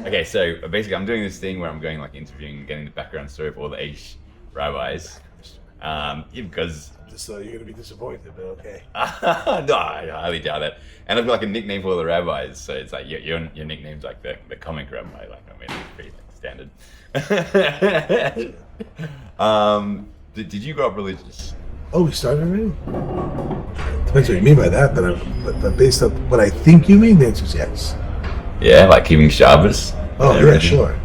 Okay, so basically, I'm doing this thing where I'm going like interviewing, getting the background story of all the Aish rabbis. Yeah, because Just so you're gonna be disappointed, but okay. no, I highly doubt that. And I've got like a nickname for all the rabbis, so it's like your nickname's like the comic rabbi. Like I mean, it's pretty like, standard. Did you grow up religious? Oh, we started already? Depends what you mean by that, but based on what I think you mean, the answer is yes. Yeah, like keeping Shabbos. Oh, yeah, sure.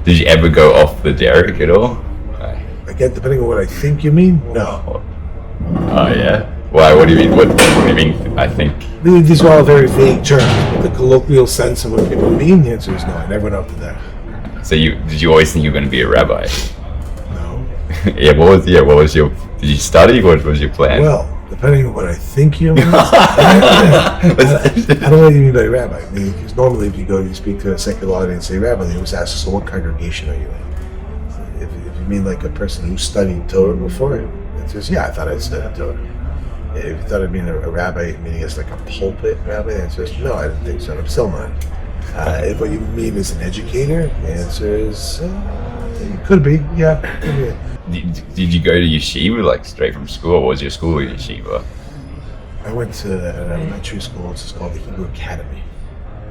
Did you ever go off the derrick at all? Again, depending on what I think you mean, no. Oh yeah. Why? What do you mean? What do you mean? I think. These are all very vague terms. The colloquial sense of what people mean, the answer is no. I never went up to that. So did you always think you were going to be a rabbi? No. Yeah. What was your? Did you study? What was your plan? Well, depending on what I think you mean. I don't know what you mean by rabbi. I mean, because normally if you speak to a secular audience, say rabbi, they always ask, so what congregation are you in? If you mean like a person who studied Torah before, it says, yeah, I thought I'd studied Torah. If you thought I'd been a rabbi, meaning as like a pulpit rabbi, the answer is no, I didn't think so, and I'm still not. If what you mean is an educator, the answer is it could be, yeah. Could be. Did you go to yeshiva like straight from school, or was your school a yeshiva? I went to an elementary school. It's called the Hebrew Academy.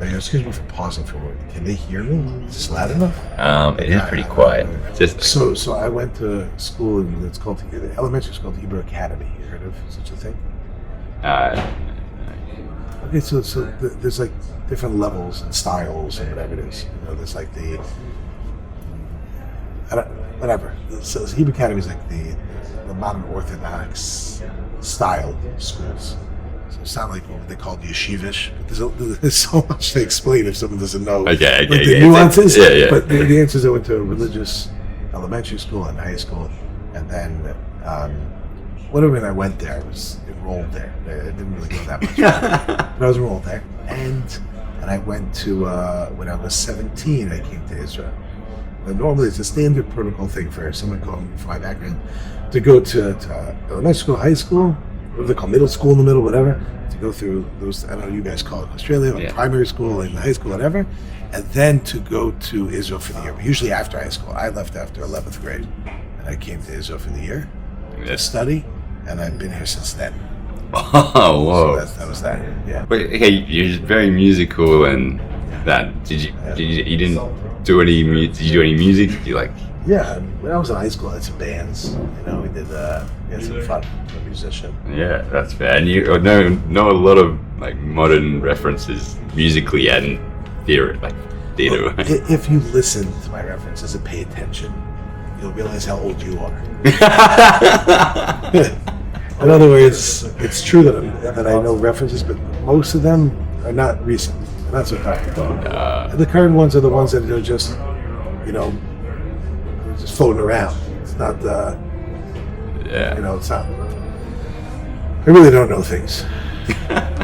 Excuse me for pausing for a moment. Can they hear me? Is this loud enough? It is pretty quiet. So I went to school, and it's called the elementary school, the Hebrew Academy. You heard of such a thing? Okay, so there's like different levels and styles and whatever it is. You know, there's like whatever. So the Hebrew Academy is like the modern Orthodox style schools. So it's not like what they call yeshivish. But there's so much to explain if someone doesn't know the nuances. Yeah. But the answer is I went to a religious elementary school and high school, and then when I went there, I was enrolled there. I didn't really go that much, but I was enrolled there, and I went to when I was 17. I came to Israel. And normally, it's a standard protocol thing for someone coming from my background to go to elementary school, high school, what they call middle school in the middle, whatever. To go through those, I don't know, you guys call it Australia, like primary school and high school, whatever, and then to go to Israel for the year. But usually after high school. I left after 11th grade, and I came to Israel for the year to study, and I've been here since then. Oh, whoa! So that was that. Yeah. But okay, you're very musical, and that did you didn't do any? Did you do any music? Did you like? Yeah, when I was in high school, I had some bands. You know, we had some fun. I'm a musician. Yeah, that's fair. And you know a lot of like modern references musically and theater. Well, if you listen to my references and pay attention, you'll realize how old you are. In other words, it's true that I know references, but most of them are not recent. And that's what I'm talking about. The current ones are the ones that are just, just floating around. It's not, it's not. I really don't know things.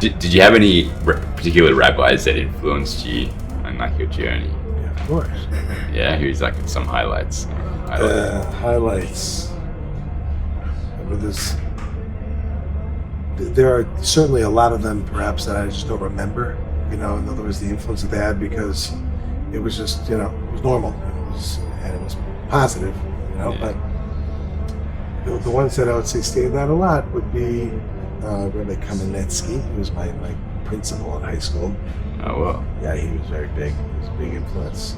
Did you have any particular rabbis that influenced you on like your journey? Yeah, of course. Yeah, who's like some highlights? Highlights. There are certainly a lot of them, perhaps, that I just don't remember. In other words, the influence that they had, because it was just, it was normal. It was positive, But the ones that I would say stand out a lot would be Rabbi Kamenetsky, who was my principal in high school. Oh, wow. Yeah, he was very big. He was a big influence.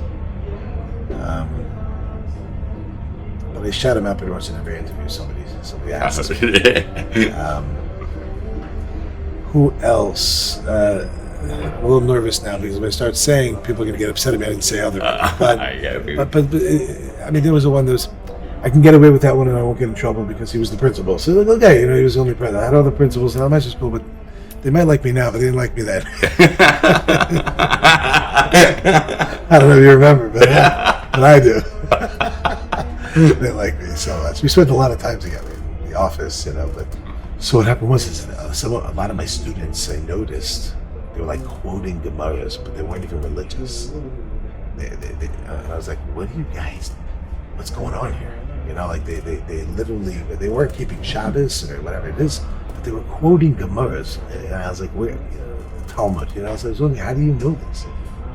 But I shout him out pretty much in every interview. Somebody asked. Who else? I'm a little nervous now because if I start saying, people are going to get upset at me. I didn't say other people. But I mean, there was one that was, I can get away with that one and I won't get in trouble because he was the principal. So, okay, he was the only principal. I had other principals in elementary school, but they might like me now, but they didn't like me then. I don't know if you remember, but I do. They like me so much. We spent a lot of time together in the office, but so what happened was a lot of my students, I noticed, they were like quoting Gemaras, but they weren't even religious. And I was like, what are you guys, what's going on here? They literally, they weren't keeping Shabbos or whatever it is, but they were quoting Gemaras. And I was like, where? Talmud. I was like, how do you know this?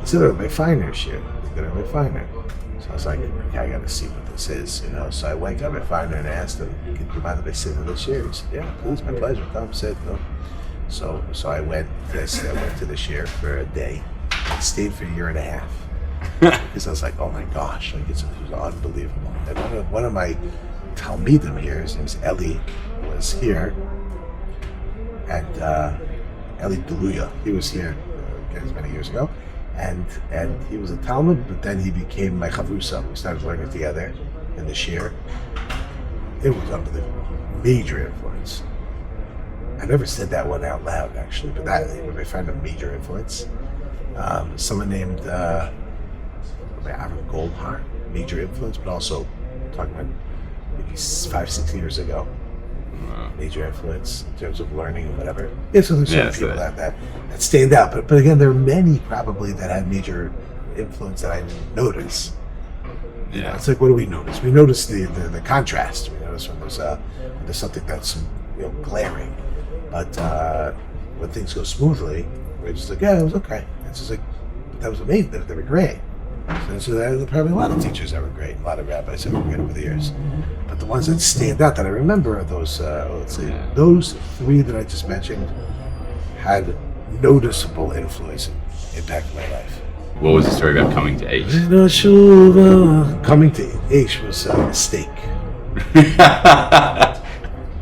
He said, "Oh, my finer share. They got a refiner." So I was like, "Okay, I got to see what this is, you know." So I went to my refiner and asked him, "Could you mind if I sit in the share?" He said, "Yeah, please, my pleasure. Come sit." No. So I went. I went to the share for a day. I stayed for a year and a half because I was like, "Oh my gosh, like it was unbelievable." And one of my Talmidim here, his name's Eli, was here, and Eli Deluya, he was here many years ago, and he was a Talmud, but then he became my chavrusa. We started learning together in the shir. It was unbelievable, major influence. I never said that one out loud, actually, but that I found a major influence. Someone named Aaron Goldhar, major influence, but also talking about maybe 5-6 years ago, major influence in terms of learning and whatever. Yeah, so there's some people that stand out, but again, there are many probably that had major influence that I didn't notice. You know, it's like, what do we notice? We notice the contrast. We notice when there's something that's glaring. But when things go smoothly, we're just like, yeah, it was okay. It's just like, that was amazing. They were great. So there are probably a lot of teachers that were great, a lot of rabbis that were great over the years. But the ones that stand out that I remember are those, let's see, those three that I just mentioned had noticeable influence and impact on my life. What was the story about coming to Aish? Coming to Aish was a mistake.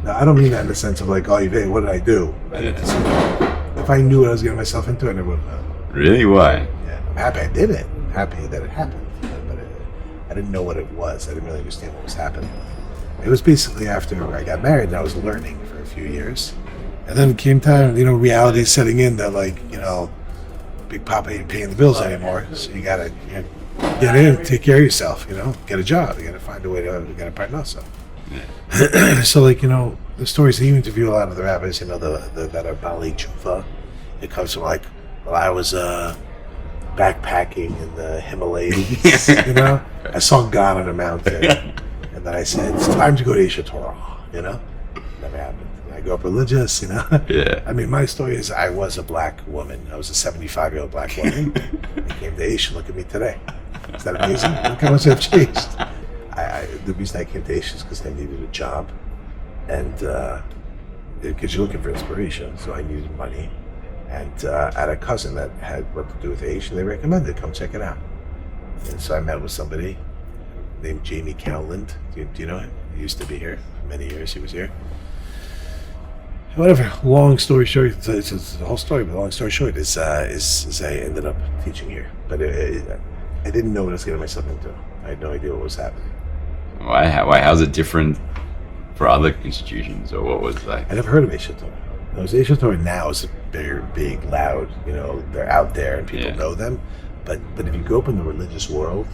Now, I don't mean that in the sense of like, oh, what did I do? If I knew what I was getting myself into, I never would have. Really? Why? Yeah, I'm happy I did it. I'm happy that it happened. But I didn't know what it was. I didn't really understand what was happening. It was basically after I got married and I was learning for a few years. And then it came time, reality setting in that Big Papa ain't paying the bills anymore. So you gotta get in, take care of yourself, get a job. You gotta find a way to get a partner. So the stories that you interview a lot of the rabbis, that are Bali Tshuva, it comes from I was backpacking in the Himalayas, I saw God on a mountain, and then I said, it's time to go to Aish Torah, never happened. I grew up religious, Yeah. I mean, my story is I was a black woman. I was a 75-year-old black woman. I came to Aish, and look at me today. Is that amazing? Look how much I've changed. The reason I came to Aish is because I needed a job, and because you're looking for inspiration, so I needed money. And I had a cousin that had what to do with Aish, and they recommended, come check it out. And so I met with somebody named Jamie Cowland. Do you know him? He used to be here for many years. He was here. Whatever. Long story short, it's a whole story. But long story short is I ended up teaching here, but I didn't know what I was getting myself into. I had no idea what was happening. Why? How's it different for other institutions, or what was it like? I never heard of Aish Torah. Aish Torah now is very big, loud. They're out there and people know them. But if you grow up in the religious world,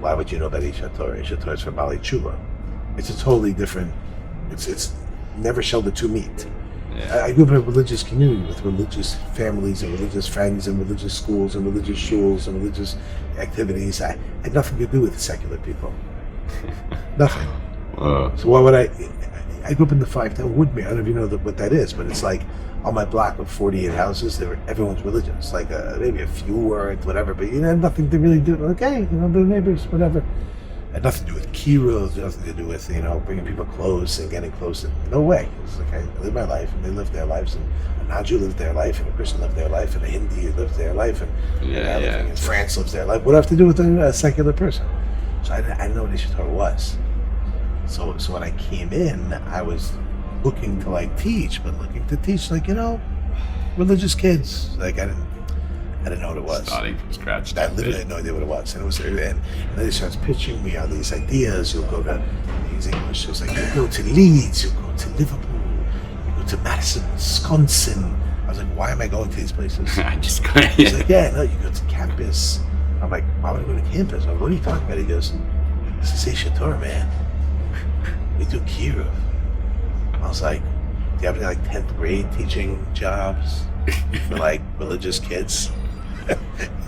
why would you know about Aish Torah? Aish Torah is for Bali Tshuva. It's a totally different. It's never shall the two meet. Yeah. I grew up in a religious community with religious families and religious friends and religious schools and religious shuls and religious activities. I had nothing to do with secular people. Nothing. So why would I grew up in the 5-town Woodmere. I don't know if you know what that is, but it's like on my block of 48 houses, everyone's religious. Like maybe a few weren't, whatever, but had nothing to really do. Okay, the neighbors, whatever. Had nothing to do with kiros, nothing to do with bringing people close and getting close. No way. It's like I live my life, and they live their lives, and a Naju lived their life, and a Christian lived their life, and a Hindi lived their life, and in France lives their life. What do I have to do with a secular person? So I didn't know what Aish Torah was. So when I came in, I was looking to teach, but looking to teach religious kids. I didn't know what it was. Starting from scratch. I literally had no idea what it was. And then he starts pitching me on these ideas. You'll go to, he's English, so it's like, you'll go to Leeds, you'll go to Liverpool, you go to Madison, Wisconsin. I was like, why am I going to these places? I just got He's like, yeah, no, you go to campus. I'm like, why would I go to campus? I'm like, what are you talking about? He goes, this is Aish Torah, man. We do kiruv. I was like, do you have any 10th grade teaching jobs for religious kids? Like,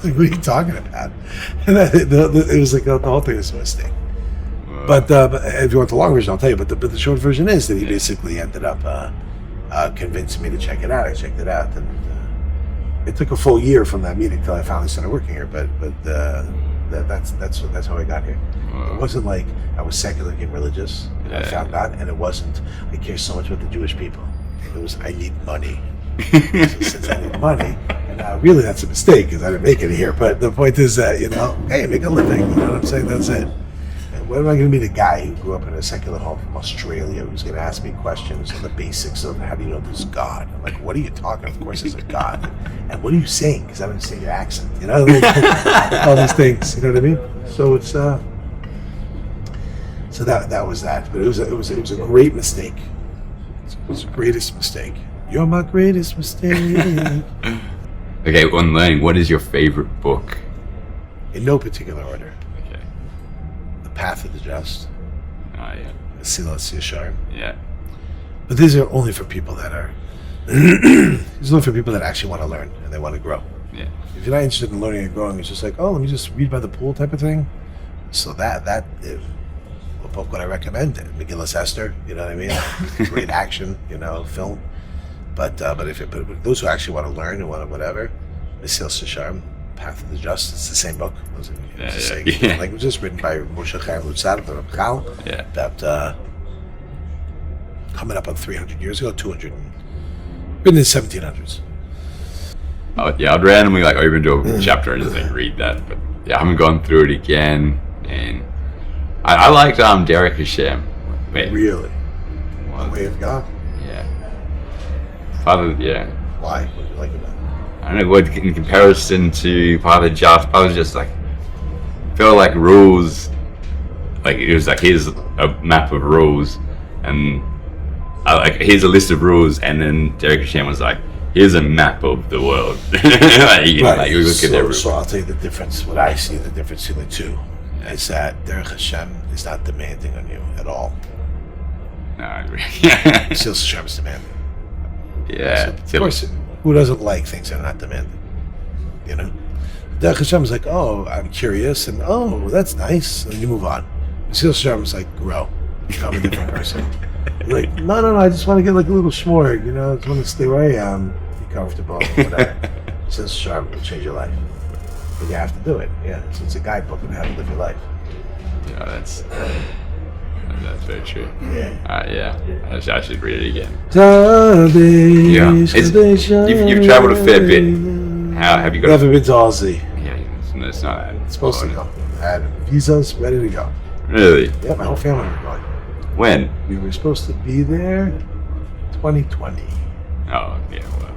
what are you talking about? And it was like the whole thing was a mistake. But if you want the long version, I'll tell you. But the short version is that he basically ended up convincing me to check it out. I checked it out, and it took a full year from that meeting till I finally started working here. But that's how I got here. It wasn't like I was secular and religious. And I found God, and it wasn't. I care so much about the Jewish people. It was I need money. Since I need money, and really that's a mistake because I didn't make it here. But the point is that hey, make a living. You know what I'm saying? That's it. And when am I going to meet a guy who grew up in a secular home from Australia who's going to ask me questions on the basics of how do you know there's God? I'm like, what are you talking? Of course there's a God. And what are you saying? Because I don't understand your accent. All these things. You know what I mean? So it's so that was that. But it was a great mistake. It was the greatest mistake. You're my greatest mistake. Okay, on learning, what is your favorite book? In no particular order. Okay. The Path of the Just. Oh, yeah. Mesilas Yesharim. Yeah. But these are only for people that are. These are only for people that actually want to learn and they want to grow. Yeah. If you're not interested in learning and growing, it's just like, oh, let me just read by the pool type of thing. So what book would I recommend? Megillas Esther. You know what I mean? Great action. Film. But those who actually want to learn and want to whatever, Mesilas Yesharim, Path of the Just, it's the same book. Languages written by Moshe Chaim Lutzad, the Rabbi. Yeah. About coming up on 300 years ago, 200, written in the 1700s. I'd randomly open to a chapter and just read that, but I haven't gone through it again. And I liked Derek Hashem. Really? The Way of God? Yeah. Father, yeah. Why? What do you like about it? I don't know, what in comparison to Father just felt like rules, it was here's a map of rules, and here's a list of rules, and then Derek Hashem was here's a map of the world. You look at everything. So I'll tell you the difference. What I see the difference in the two is that Derek Hashem is not demanding on you at all. No, I agree. Mesilas Yesharim is demanding. Yeah. So, of course, who doesn't like things that are not demanding? Derek Hashem is like, oh, I'm curious, and oh, that's nice, and you move on. Mesilas Yesharim is like, grow, become a different person. You're like, no, I just want to get a little schmorg, I just want to stay where I am, be comfortable, whatever. Mesilas Yesharim will change your life. But you have to do it, So it's a guidebook on how to live your life. Yeah, that's very true. Yeah. I should read it again. Yeah. You've traveled a fair bit. How have you got? Never been to Aussie. Yeah, it's not that. It's supposed to go. I had visas ready to go. Really? Yeah, my whole family were going. When? We were supposed to be there 2020. Oh, yeah, well.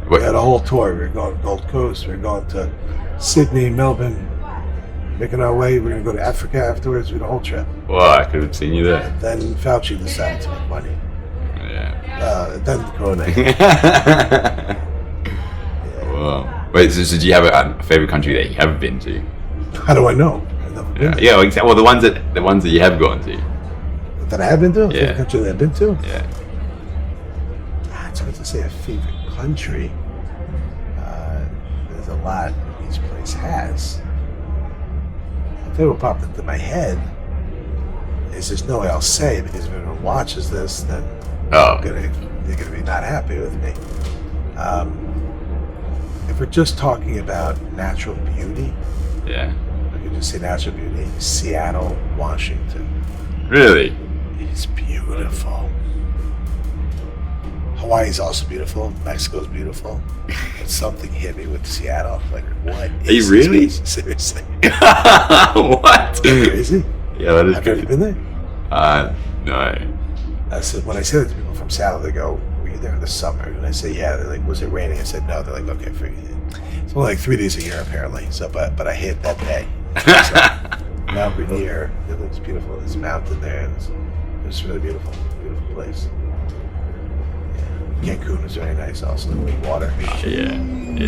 We had a whole tour. We were going to Gold Coast. We were going to Sydney, Melbourne. Making our way. We're going to go to Africa afterwards. We had a whole trip. Well, I could have seen you there. Then Fauci decided to make money. Yeah. Then the Corona. Well, wait. So do you have a favorite country that you haven't been to? How do I know? I've never been there. Yeah. Exactly. Well, the ones that you have gone to. That I have been to? Yeah. Favorite country that I've been to? Yeah. It's hard to say a favorite country. There's a lot each place has. I'll tell you what popped into my head is there's no way I'll say it because if anyone watches this, then they're gonna be not happy with me. If we're just talking about natural beauty, Yeah. I could just say natural beauty. Seattle, Washington. Really? It's beautiful. Hawaii's also beautiful. Mexico's beautiful. But something hit me with Seattle. Like, what is Are you really? this place? Seriously. What? Crazy? Yeah, that is Have you ever crazy. been there? No. When I say that to people from Seattle, they go, were you there in the summer? And I say, yeah. They're like, was it raining? I said, no. They're like, okay, forget it. It's only 3 days a year, apparently. So, but I hit that day. So, Mount Rainier, it looks beautiful. There's a mountain there. And it's really beautiful. Beautiful place. Cancun is very nice also. Water. Yeah. And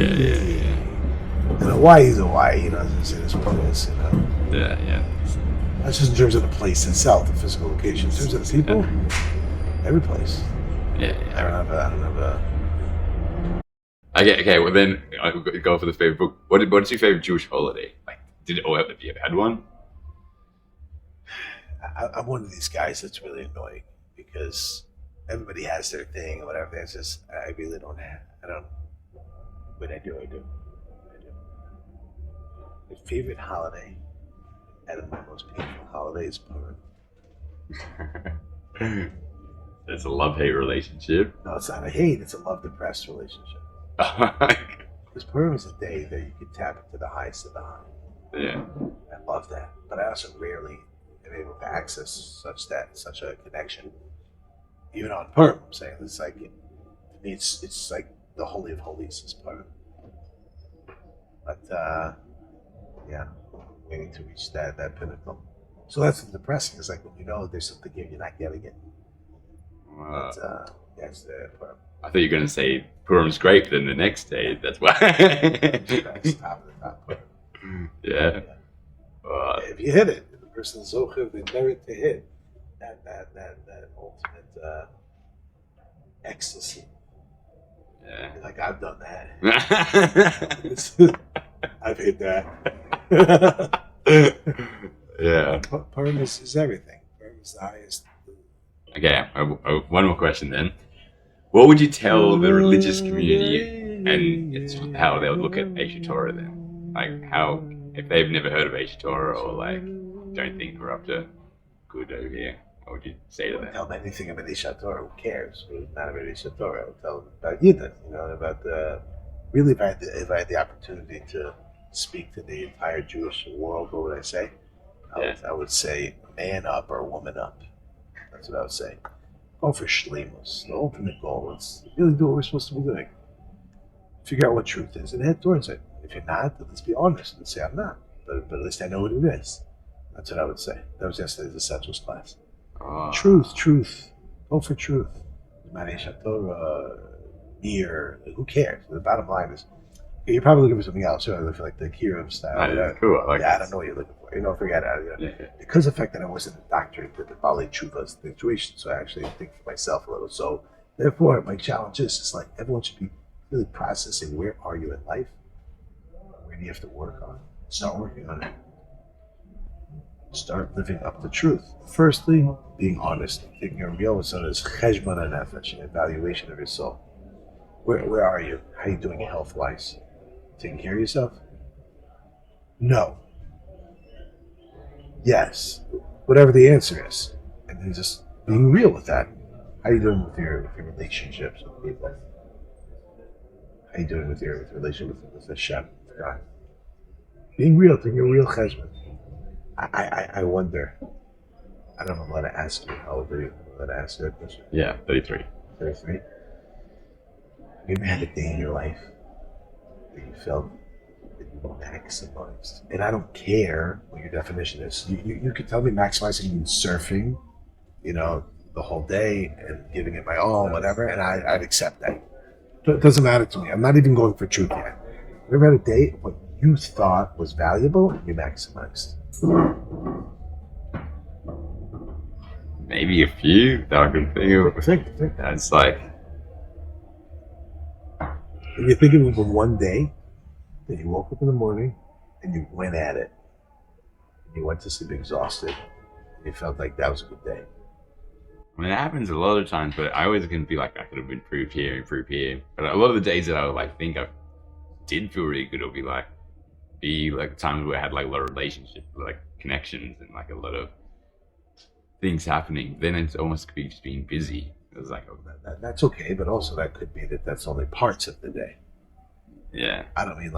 Hawaii's Hawaii, it's what it is, Yeah. That's just in terms of the place itself, the physical location. In terms of the people, every place. Yeah. I don't have a... Okay, well then I'll go for the favorite book. What's your favorite Jewish holiday? Have you ever had one? I'm one of these guys that's really annoying because everybody has their thing or whatever. It's just I really don't have. I don't. But I do. My favorite holiday, and my most painful holiday is Purim. It's a love-hate relationship. No, it's not a hate. It's a love-depressed relationship. Because Purim is a day that you can tap into the highest of the high. Yeah. I love that, but I also rarely am able to access such a connection. Even on Purim, I'm saying it's like to me, it's like the holy of holies is Purim. But yeah, waiting to reach that pinnacle. So that's depressing. It's like when you know there's something here you're not getting it. But yes, Purim. I thought you were going to say Purim's great, but then the next day, that's why. Top of the top Purim. Yeah. If you hit it, the person is so good, they merit to hit that ultimate ecstasy. Yeah. Like I've done that. I've hit that. Yeah. Purim is everything. Purim is the highest. Okay, one more question then. What would you tell the religious community and it's how they would look at Aish Torah then? Like how, if they've never heard of Aish Torah or like don't think we're up to good over here, what would you say to them? Tell them anything about Aish Torah. Who cares? Not about Aish Torah. I would tell them about Yidden. About really if I had the opportunity to speak to the entire Jewish world, what would I say? I would say man up or woman up. That's what I would say. Go for shleimus. The ultimate goal is really do what we're supposed to be doing. Figure out what truth is and head towards it. If you're not, then let's be honest and say I'm not. But at least I know what it is. That's what I would say. That was yesterday's essentials class. Truth. Go for truth. Aish Torah, who cares? The bottom line is, you're probably looking for something else. I feel like the Kirim style. Cool. I don't know what you're looking for. Forget it. Because of the fact that I wasn't indoctrinated with the Bali Tshuva situation, so I actually think for myself a little. So, therefore, my challenge is just like everyone should be really processing where are you in life? Where do you have to work on? Start working on it. Start living up the truth. Firstly, being honest, taking a real what's known as cheshbon hanefesh, an evaluation of your soul. Where are you? How are you doing health-wise? Taking care of yourself? No. Yes. Whatever the answer is. And then just being real with that. How are you doing with your relationships with people? How are you doing with your relationship with Hashem, with God? Being real, taking a real cheshbon. I wonder. I don't know what to ask you. How old are you? Let ask you a question. Yeah, 33. 33? Have you ever had a day in your life that you felt that you maximized? And I don't care what your definition is. You could tell me maximizing means surfing, the whole day and giving it my all, whatever, and I'd accept that. It doesn't matter to me. I'm not even going for truth yet. Have you ever had a day what you thought was valuable and you maximized? Maybe a few that I can think of. Think. It's like, If you're thinking of one day that you woke up in the morning and you went at it, and you went to sleep exhausted, and you felt like that was a good day. I mean, it happens a lot of times, but I always can be like, I could have improved here. But a lot of the days that I would like think I did feel really good, it'll be like times where I had like a lot of relationships, like connections, and like a lot of things happening. Then it's almost could be just being busy. It was like, that's okay, but also that could be that's only parts of the day. Yeah. I don't mean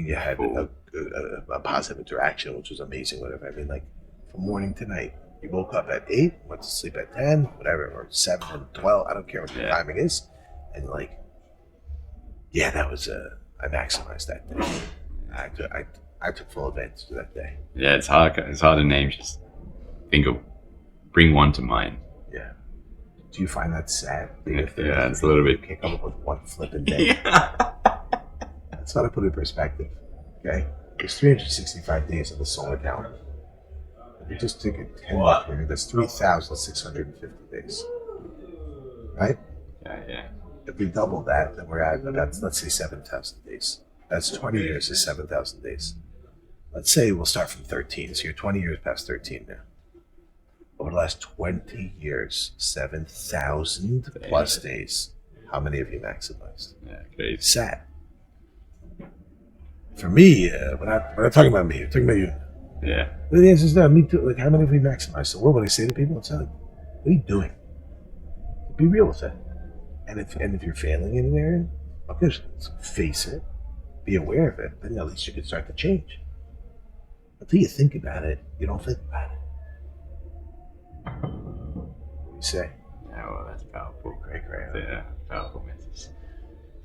you had a positive interaction, which was amazing, whatever. I mean like from morning to night. You woke up at 8, went to sleep at 10, whatever, or 7 and 12. I don't care what the timing is. And like, yeah, that was I maximized that day. I took full advantage of that day. Yeah, it's hard to name. Just bring one to mind. Yeah. Do you find that sad? Yeah, it's a little bit. You can't come up with one flipping day. That's how to put it in perspective. Okay, there's 365 days of the solar calendar. If you just take a 10-year period, that's 3,650 days. Right? Yeah. If we double that, then we're at about, let's say, 7,000 days. That's 20 years is 7,000 days. Let's say we'll start from 13, so you're 20 years past 13 now. But the last 20 years, 7,000 plus days, how many have you maximized? Yeah, crazy. Sad. For me, when I'm talking about me, I'm talking about you. Yeah. The answer is no, me too. Like, how many have we maximized? So what would I say to people? It's like, what are you doing? Be real with it. And if you're failing in an area, okay, let's face it, be aware of it, then at least you can start to change. Until you think about it, you don't think about it. What do you say? Yeah, well, that's powerful. Great. Yeah, powerful message.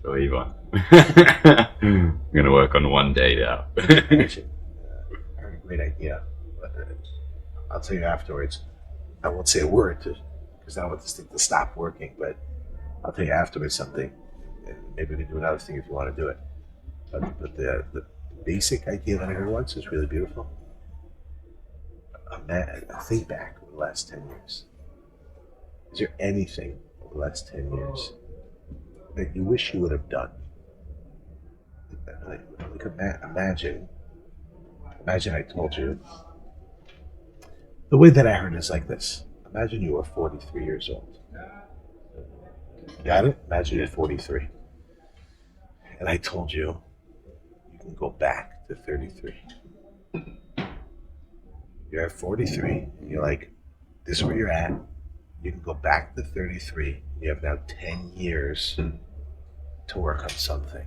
So, Yvonne, I'm going to work on one day now. Actually, I heard a great idea. But I'll tell you afterwards. I won't say a word because I don't want this thing to stop working, but I'll tell you afterwards something. And maybe we can do another thing if you want to do it. But the basic idea that I heard once is really beautiful. Think back over the last 10 years. Is there anything over the last 10 years that you wish you would have done? Like imagine I told you. The way that I heard it is like this. Imagine you were 43 years old. Got it? Imagine you're 43. And I told you can go back to 33. You're at 43, and you're like, this is where you're at. You can go back to 33. You have now 10 years to work on something.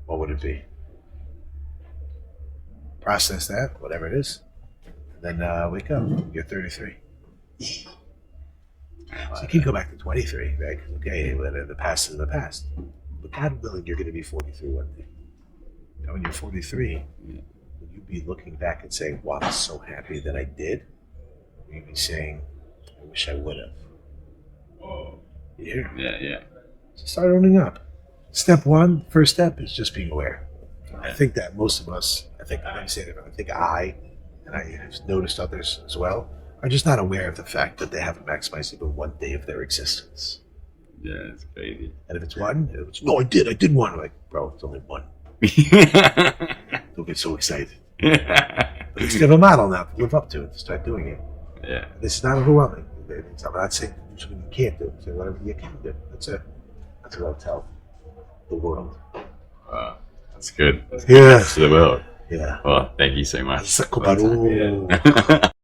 What would it be? Process that, whatever it is. And then wake up. You're 33. So you can go back to 23, right? Okay, the past is the past. But God willing, you're going to be 43 one day. Now, when you're 43, will you be looking back and saying, wow, I'm so happy that I did? Or you be saying, I wish I would have? Yeah. So start owning up. Step one, first step is just being aware. I think that most of us, I think I have noticed others as well, are just not aware of the fact that they haven't maximized even one day of their existence. Yeah, it's crazy. And if it's one, no, I did one. I'm like, bro, it's only one. Don't get so excited. But at least you have a model now to live up to and to start doing it. Yeah. This is not overwhelming. I'm not saying you can't do it. Say whatever you can do. That's what I'll tell the world. Wow, that's good. That's Yeah. to the world. Yeah. Well, thank you so much. That's